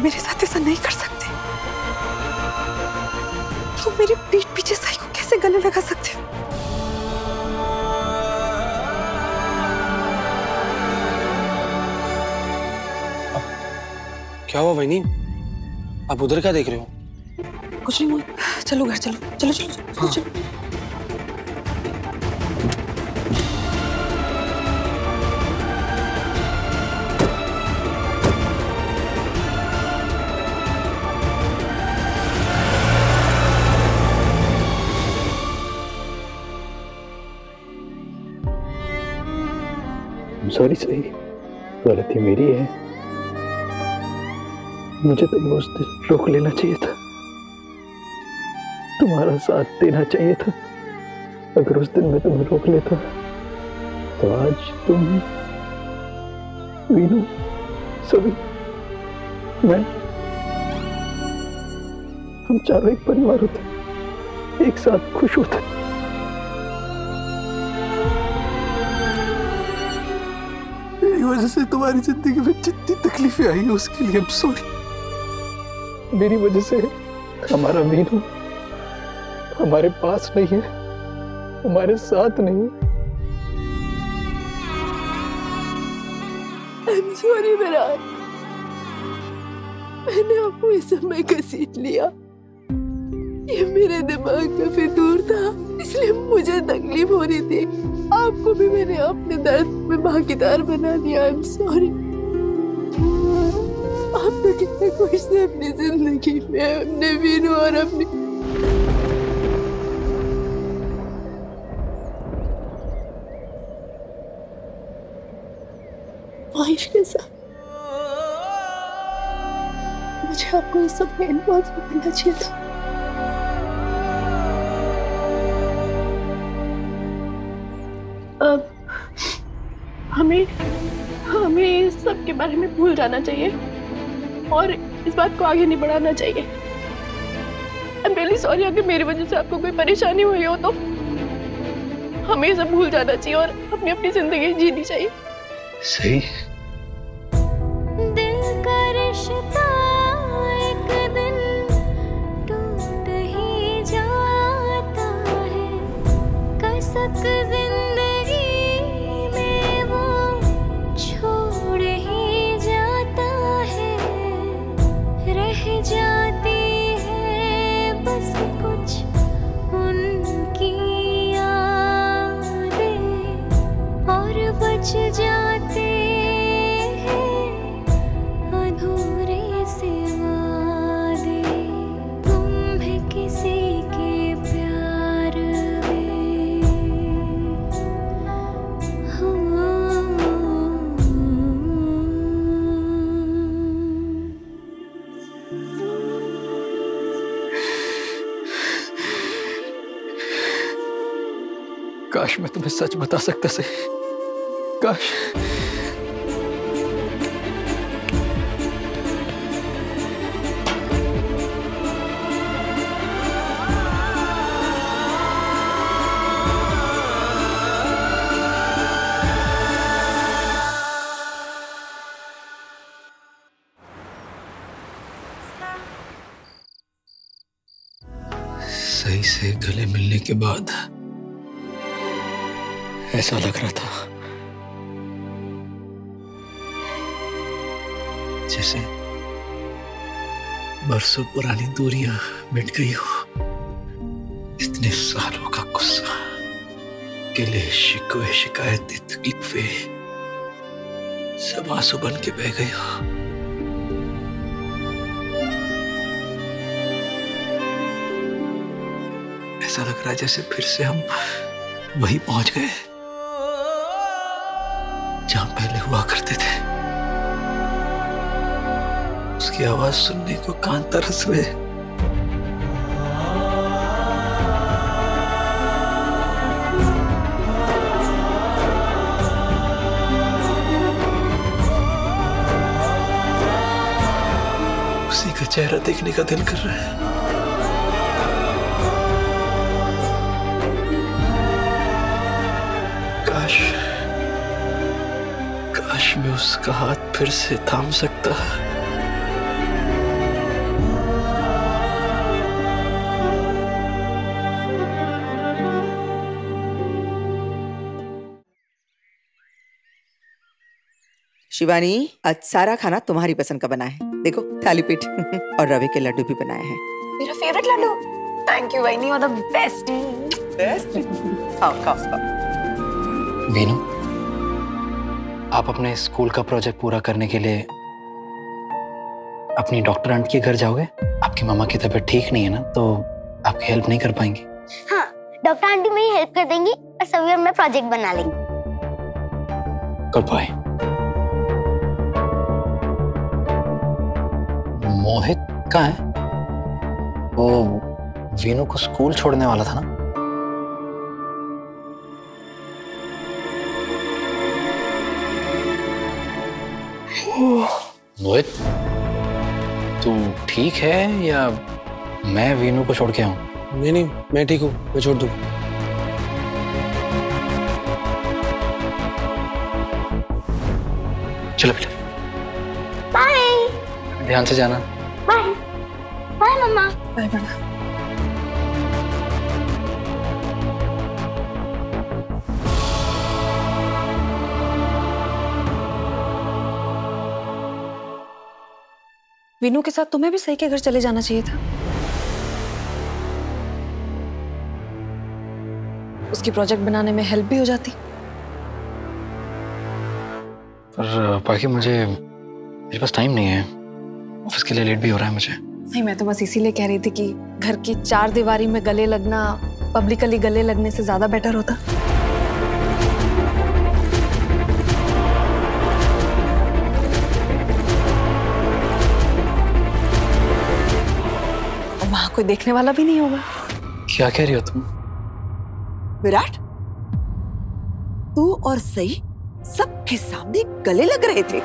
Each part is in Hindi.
मेरे साथ ऐसा नहीं कर सकते। तुम मेरी पीठ पीछे साई को कैसे गले लगा सकते हो? क्या हुआ वहीनी? आप उधर क्या देख रहे हो? कुछ नहीं हुआ, चलो घर चलो, चलो चलो चलो, हाँ। चलो। सॉरी सही, गलती मेरी है। मुझे तो उस दिन रोक लेना चाहिए था, तुम्हारा साथ देना चाहिए था। अगर उस दिन मैं तुम्हें रोक लेता तो आज तुम, वीनू, सभी, मैं, हम चारों एक परिवार होते, एक साथ खुश होते। मेरी वजह से तुम्हारी जिंदगी में जितनी तकलीफें आई है उसके लिए I'm sorry। मेरी वजह से हमारा वीनू हमारे पास नहीं है, हमारे साथ नहीं है। I'm sorry मेरा, मैंने आपको इस समय घसीट लिया। ये मेरे दिमाग का फितूर था, इसलिए मुझे तकलीफ हो रही थी। आपको भी मैंने अपने दर्द में भागीदार बना दिया। I'm sorry। आप तो कितने खुश थे अपनी जिंदगी में, अपने वीनू और अपनी वाइफ के साथ। मुझे आपको इस सब में इन्वॉल्व करना चाहिए था। अब हमें इस सब के बारे में भूल जाना चाहिए और इस बात को आगे नहीं बढ़ाना चाहिए। I'm really sorry अगर मेरी वजह से आपको कोई परेशानी हुई हो तो हमें ये सब भूल जाना चाहिए और अपनी अपनी जिंदगी जीनी चाहिए। सही। दिल का रिश्ता एक दिन टूट ही जाता है, कसक जिंदगी में वो छोड़ ही जाता है, रह जाती है बस कुछ उनकी यादें और बच जाते हैं अधूरे से वादे। तुम भी किसी के प्यार में हो। काश मैं तुम्हें सच बता सकता सही, काश। सही से गले मिलने के बाद ऐसा लग रहा था जैसे बरसों पुरानी दूरियां मिट गई हो। इतने सालों का गुस्सा, गिले शिकवे, शिकायतें, तकलीफें सब आंसू बन के बह गए हो। ऐसा लग रहा है जैसे फिर से हम वहीं पहुंच गए जहां पहले हुआ करते थे। उसकी आवाज सुनने को कान तरस रहे। उसी का चेहरा देखने का दिल कर रहा है। काश मैं उसका हाथ फिर से थाम सकता। शिवानी, आज सारा खाना तुम्हारी पसंद का बना है। देखो थाली पीठ और रवे के लड्डू भी बनाए हैं। मेरा फेवरेट लड्डू। थैंक यू वहीनी, और द बेस्ट। खाओ खाओ खाओ। वीनू, आप अपने स्कूल का प्रोजेक्ट पूरा करने के लिए अपनी डॉक्टर आंटी के घर जाओगे? आपकी मामा की तबीयत ठीक नहीं है ना, तो आपकी हेल्प नहीं कर पाएंगी। हाँ, डॉक्टर आंटी मेरी हेल्प कर देंगी और सभी और मैं प्रोजेक्ट बना लेंगे। Good boy. मोहित कहाँ है? वो वीनू को स्कूल छोड़ने वाला था ना? मोहित, तू ठीक है या मैं वीनू को छोड़ के आऊं? नहीं नहीं, मैं ठीक हूँ, मैं छोड़ दूँ। चलो बेटा, बाय ध्यान से जाना। बाय बाय मम्मा। बाय बेटा। वीनू के साथ तुम्हें भी सही के घर चले जाना चाहिए था। उसकी प्रोजेक्ट बनाने में हेल्प भी हो जाती। पर बाकी मेरे पास टाइम नहीं है, ऑफिस के लिए लेट भी हो रहा है मुझे। नहीं, मैं तो बस इसीलिए कह रही थी कि घर की चार दीवारी में गले लगना पब्लिकली गले लगने से ज्यादा बेटर होता। वहां कोई देखने वाला भी नहीं होगा। क्या कह रही हो तुम? विराट, तू और सई सबके सामने गले लग रहे थे।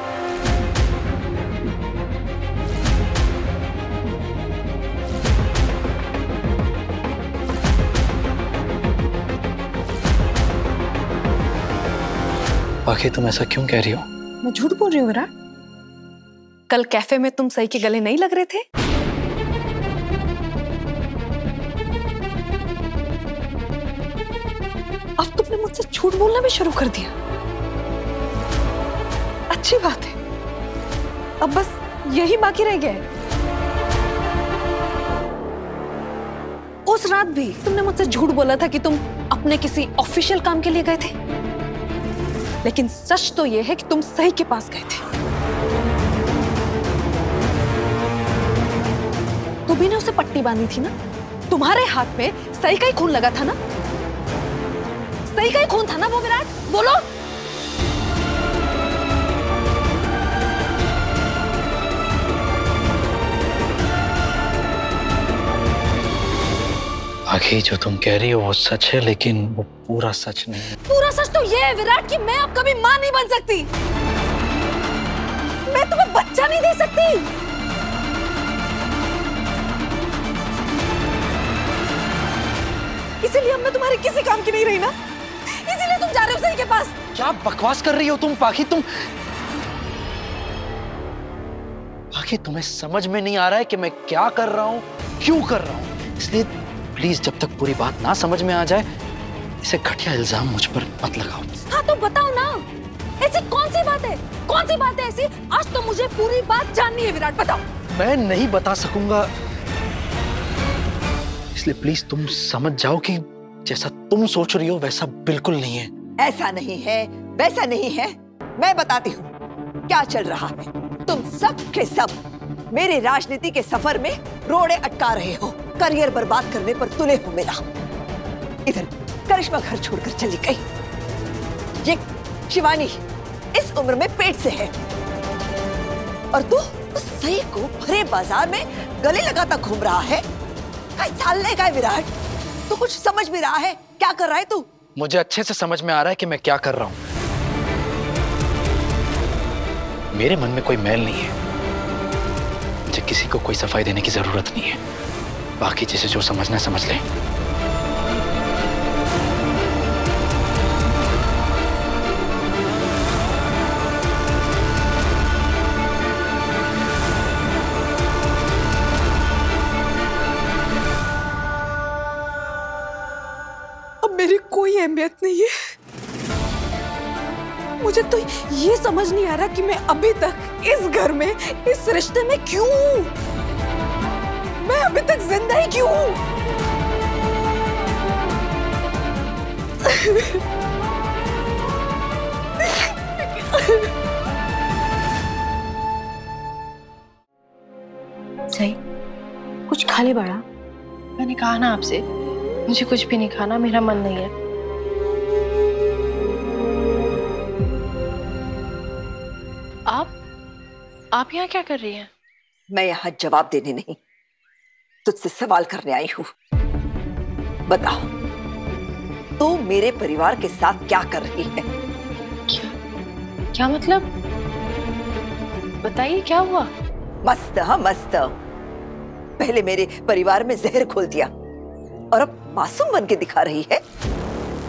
बाकी तुम ऐसा क्यों कह रही हो? मैं झूठ बोल रही हूँ विराट? कल कैफे में तुम सही के गले नहीं लग रहे थे? अब तुमने मुझसे झूठ बोलना भी शुरू कर दिया। अच्छी बात है, अब बस यही बाकी रह गया है। उस रात भी तुमने मुझसे झूठ बोला था कि तुम अपने किसी ऑफिशियल काम के लिए गए थे, लेकिन सच तो यह है कि तुम सही के पास गए थे। तुम्ही ने उसे पट्टी बांधी थी ना? तुम्हारे हाथ में सही का ही खून लगा था ना? सही का ही खून था ना वो विराट? बोलो। आखिर जो तुम कह रही हो वो सच है, लेकिन वो पूरा सच नहीं है। पूरा सच तो ये है विराट कि मैं अब कभी मां नहीं बन सकती। मैं तुम्हें बच्चा नहीं दे सकती। इसीलिए अब मैं तुम्हारे किसी काम की नहीं रही ना? इसीलिए तुम जा रहे हो सही के पास। क्या बकवास कर रही हो तुम पाखी? तुम्हें समझ में नहीं आ रहा है कि मैं क्या कर रहा हूँ, क्यों कर रहा हूँ? इसलिए प्लीज जब तक पूरी बात ना समझ में आ जाए, इसे घटिया इल्जाम मुझ पर मत लगाओ। हाँ तो बताओ ना, ऐसी कौन सी बात है? कौन सी बात है ऐसी? आज तो मुझे पूरी बात जाननी है विराट, बताओ। मैं नहीं बता सकूंगा, इसलिए प्लीज तुम समझ जाओ कि जैसा तुम सोच रही हो वैसा बिल्कुल नहीं है। ऐसा नहीं है, वैसा नहीं है। मैं बताती हूँ क्या चल रहा है। तुम सब के सब मेरे राजनीति के सफर में रोड़े अटका रहे हो, करियर बर्बाद करने पर तुले हो मेरा। इधर करिश्मा घर छोड़कर चली गई, ये शिवानी इस उम्र में पेट से है, और तू उस सही को भरे बाजार में गले लगाता घूम रहा है। चालने का है विराट? तू कुछ समझ भी रहा है क्या कर रहा है तू? मुझे अच्छे से समझ में आ रहा है कि मैं क्या कर रहा हूं। मेरे मन में कोई मैल नहीं है, मुझे किसी को कोई सफाई देने की जरूरत नहीं है। बाकी जिसे जो समझना है समझ ले। अब मेरी कोई अहमियत नहीं है। मुझे तो ये समझ नहीं आ रहा कि मैं अभी तक इस घर में, इस रिश्ते में क्यों हूं? मैं अभी तक जिंदा ही क्यों हूं? सही, कुछ खा ले बड़ा। मैंने कहा ना आपसे, मुझे कुछ भी नहीं खाना, मेरा मन नहीं है। आप यहाँ क्या कर रही हैं? मैं यहाँ जवाब देने नहीं, तुझसे सवाल करने आई हूँ। बताओ, तू मेरे परिवार के साथ क्या कर रही है? क्या मतलब? बताइए क्या हुआ? मस्त, हाँ मस्त। पहले मेरे परिवार में जहर खोल दिया और अब मासूम बन के दिखा रही है।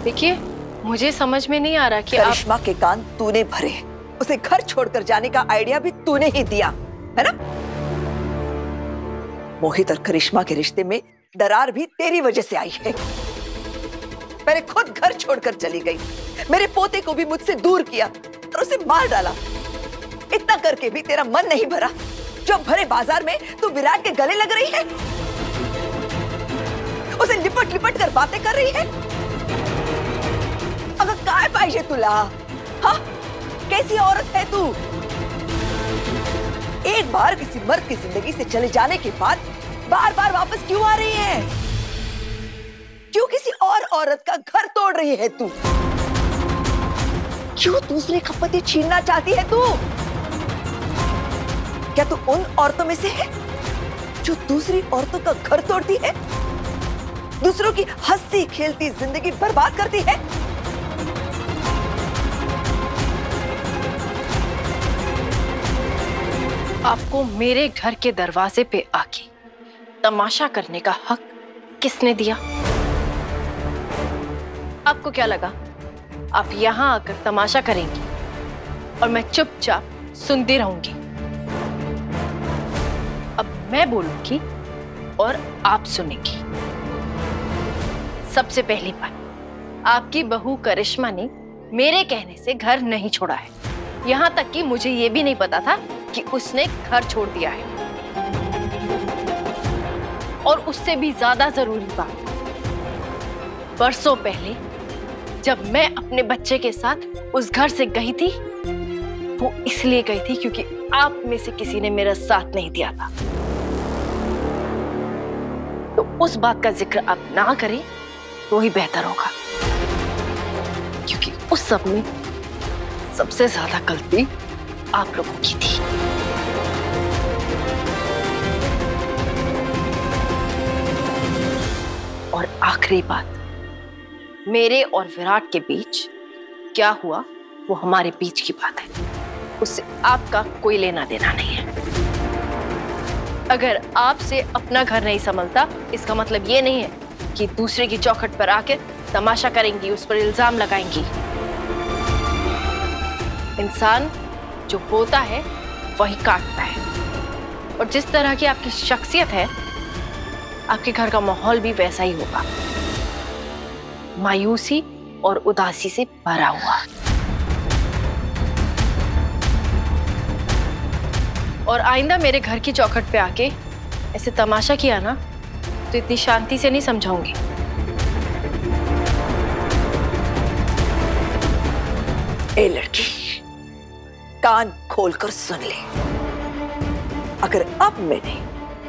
देखिए, मुझे समझ में नहीं आ रहा कि करिश्मा के कान तूने भरे, उसे घर छोड़कर जाने का आइडिया भी तूने ही दिया, है ना? मोहित और करिश्मा के रिश्ते में दरार भी तेरी वजह से आई है। मैंने खुद घर छोड़कर चली गई, मेरे पोते को भी मुझसे दूर किया और उसे मार डाला। इतना करके भी तेरा मन नहीं भरा जो भरे बाजार में तू विराट के गले लग रही है, उसे लिपट लिपट कर बातें कर रही है। अगर काय पाहिजे तुला? हाँ, कैसी औरत है तू? एक बार किसी मर्द की जिंदगी से चले जाने के बाद बार बार वापस क्यों आ रही है? क्यों किसी और औरत का घर तोड़ रही है तू? क्यों दूसरे का पति छीनना चाहती है तू? क्या तू उन औरतों में से है जो दूसरी औरतों का घर तोड़ती है, दूसरों की हंसी खेलती जिंदगी बर्बाद करती है? आपको मेरे घर के दरवाजे पे आके तमाशा करने का हक किसने दिया? आपको क्या लगा आप यहां आकर तमाशा करेंगी और मैं चुपचाप सुनती रहूंगी? अब मैं बोलूंगी और आप सुनेंगी। सबसे पहली बात, आपकी बहू करिश्मा ने मेरे कहने से घर नहीं छोड़ा है। यहां तक कि मुझे यह भी नहीं पता था कि उसने घर छोड़ दिया है। और उससे भी ज्यादा जरूरी बात, बरसों पहले जब मैं अपने बच्चे के साथ उस घर से गई थी, वो इसलिए गई थी क्योंकि आप में से किसी ने मेरा साथ नहीं दिया था। तो उस बात का जिक्र आप ना करें तो ही बेहतर होगा, क्योंकि उस सब में सबसे ज्यादा गलती आप लोगों की थी। और आखिरी बात, मेरे और विराट के बीच क्या हुआ वो हमारे बीच की बात है, उससे आपका कोई लेना देना नहीं है। अगर आपसे अपना घर नहीं संभलता, इसका मतलब ये नहीं है कि दूसरे की चौखट पर आकर तमाशा करेंगी, उस पर इल्जाम लगाएंगी। इंसान जो बोता है वही काटता है, और जिस तरह की आपकी शख्सियत है, आपके घर का माहौल भी वैसा ही होगा, मायूसी और उदासी से भरा हुआ। और आइंदा मेरे घर की चौखट पे आके ऐसे तमाशा किया ना, तो इतनी शांति से नहीं समझाऊंगी। ए लड़की, कान खोलकर सुन ले। अगर अब मैंने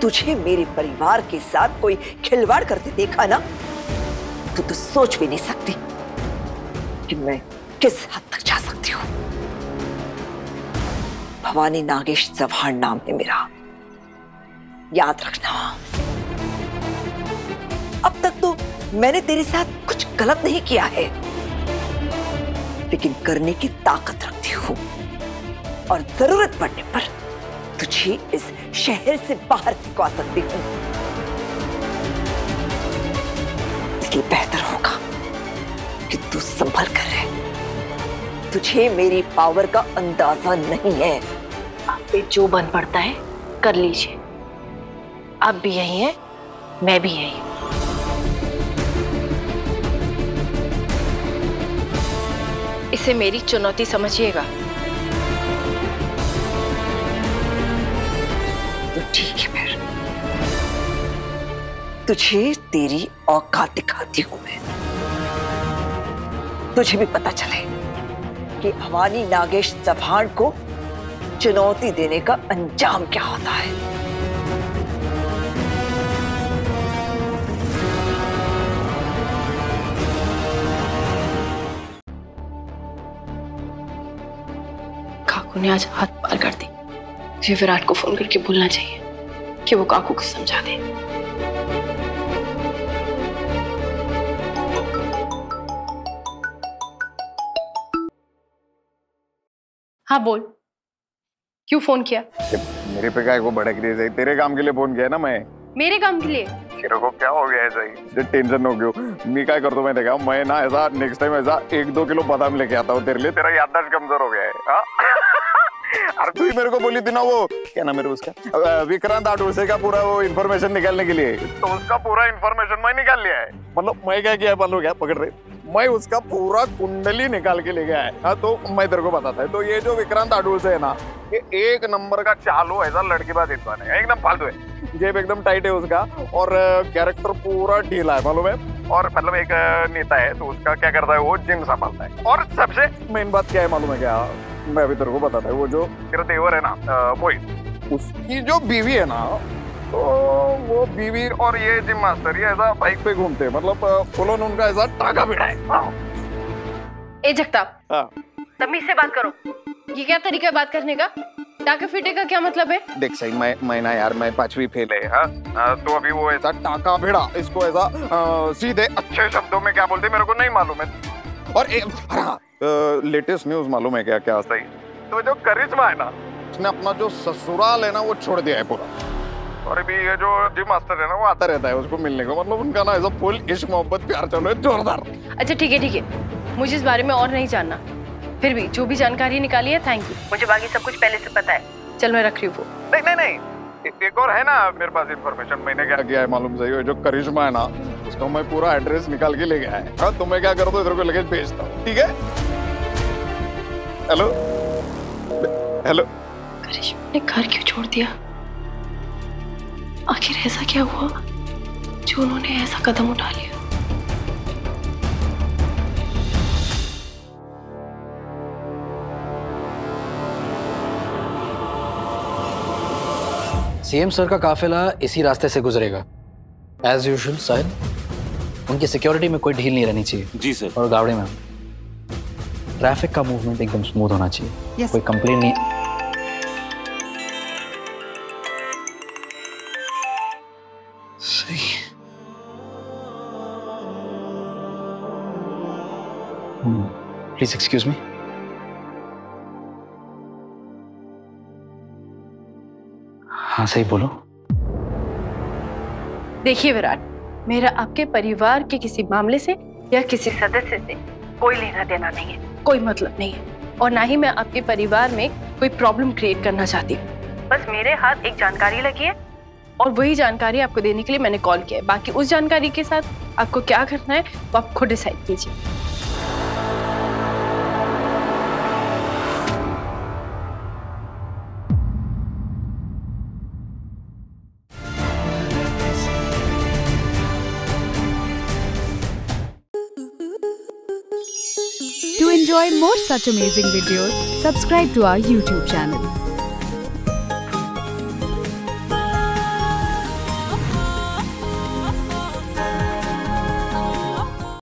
तुझे मेरे परिवार के साथ कोई खिलवाड़ करते देखा ना, तो सोच भी नहीं सकती कि मैं किस हद तक जा सकती हूँ। भवानी नागेश चौहान नाम है मेरा, याद रखना। अब तक तो मैंने तेरे साथ कुछ गलत नहीं किया है, लेकिन करने की ताकत रखती हूँ, और जरूरत पड़ने पर तुझे इस शहर से बाहर फेंकवा सकती हूँ। इसलिए बेहतर होगा कि तू संभल कर रहे। तुझे मेरी पावर का अंदाजा नहीं है। आप पे जो बन पड़ता है कर लीजिए। आप भी यही हैं, मैं भी यही हूं। इसे मेरी चुनौती समझिएगा। तो ठीक है, फिर तुझे तेरी औकात दिखाती हूं मैं। तुझे भी पता चले कि भवानी नागेश चौहान को चुनौती देने का अंजाम क्या होता है। काकू ने आज हाथ पार कर दी। मुझे विराट को फोन करके बोलना चाहिए कि वो काकू को समझा दे। हाँ बोल, क्यों फोन किया? मेरे पे काय को भड़क रही है? तेरे काम के लिए फोन किया ना मैं। मेरे काम के लिए? तेरे को क्या हो गया ऐसा ही? टेंशन हो गयो। मैं काय करता हूँ, मैं देखा मैं ना ऐसा नेक्स्ट टाइम ऐसा 1-2 किलो बादाम लेके आता हूँ तेरे लिए। तेरा याददाश्त कमजोर हो गया है। अरे तू ही मेरे को बोली थी ना, वो क्या नाम है उसका, विक्रांत आडुलसे का पूरा वो इन्फॉर्मेशन निकालने के लिए, तो उसका पूरा इन्फॉर्मेशन मैं निकाल लिया है। मतलब मैं क्या किया मालूम क्या, पकड़ रहे, मैं उसका पूरा कुंडली निकाल के ले गया है। हाँ तो मैं तेरे को बताता है। तो ये जो विक्रांत आडुलसे है ना, ये 1 नंबर का चालू ऐसा लड़कीबाज इंसान है, एकदम फालतू है। जेब एकदम टाइट है उसका, और कैरेक्टर पूरा ढीला है मालूम है। और मतलब एक नेता है, तो उसका क्या करता है, वो जिम संभालता है। और सबसे मेन बात क्या है मालूम है क्या, मैं अभी तेरे को बताता है। वो जो तेरा देवर है ना मोहित, उसकी जो बीवी है ना, तो वो बीवी और ये जिम मास्टर ये ऐसा बाइक पे घूमते हैं। मतलब फुल ऑन उनका ऐसा टाका भिड़ा है। ए जगताप, हाँ तमीज से बात करो। ये क्या तरीका है बात करने का? टाका फीटे का क्या मतलब है? देख सही, मैं ना यार, मैं 5वीं फेल है। हाँ तो अभी वो ऐसा टाका भिड़ा, इसको ऐसा सीधे अच्छे शब्दों में क्या बोलते मेरे को नहीं मालूम है। और हाँ लेटेस्ट न्यूज मालूम है क्या? क्या सही, तो जो करिश्मा है ना, उसने अपना जो ससुराल है ना वो छोड़ दिया है पूरा। और अभी ये जो जिम मास्टर है ना, वो आता रहता है उसको मिलने को। मतलब उनका ना ऐसा फुल इश्क मोहब्बत प्यार चल रहा है, जोरदार। अच्छा ठीक है, मुझे इस बारे में और नहीं जानना। फिर भी जो भी जानकारी निकाली है थैंक यू। मुझे बाकी सब कुछ पहले से पता है। चल मैं रख रही हूँ फोन। नहीं, एक और है ना मेरे पास इन्फॉर्मेशन। मैंने क्या किया है मालूम सही, जो करिश्मा है ना, उसका मैं पूरा एड्रेस निकाल के ले गया है। हाँ तो मैं क्या करता हूँ, इधर को लगेज भेजता हूँ, ठीक है? हेलो करिश्मा ने घर क्यों छोड़ दिया? आखिर ऐसा क्या हुआ जो उन्होंने ऐसा कदम उठा लिया? सीएम सर का काफिला इसी रास्ते से गुजरेगा एज यूजुअल। साहिल, उनकी सिक्योरिटी में कोई ढील नहीं रहनी चाहिए। जी सर। और गाड़ी में ट्रैफिक का मूवमेंट एकदम स्मूथ होना चाहिए। yes. कोई कंप्लेन नहीं। सही। Please excuse me. हाँ सही बोलो। देखिए विराट, मेरा आपके परिवार के किसी मामले से या किसी सदस्य से कोई लेना देना नहीं है, कोई मतलब नहीं है। और ना ही मैं आपके परिवार में कोई प्रॉब्लम क्रिएट करना चाहती हूँ। बस मेरे हाथ एक जानकारी लगी है और वही जानकारी आपको देने के लिए मैंने कॉल किया है। बाकी उस जानकारी के साथ आपको क्या करना है वो आप खुद डिसाइड कीजिए। To enjoy more such amazing videos, subscribe to our YouTube channel.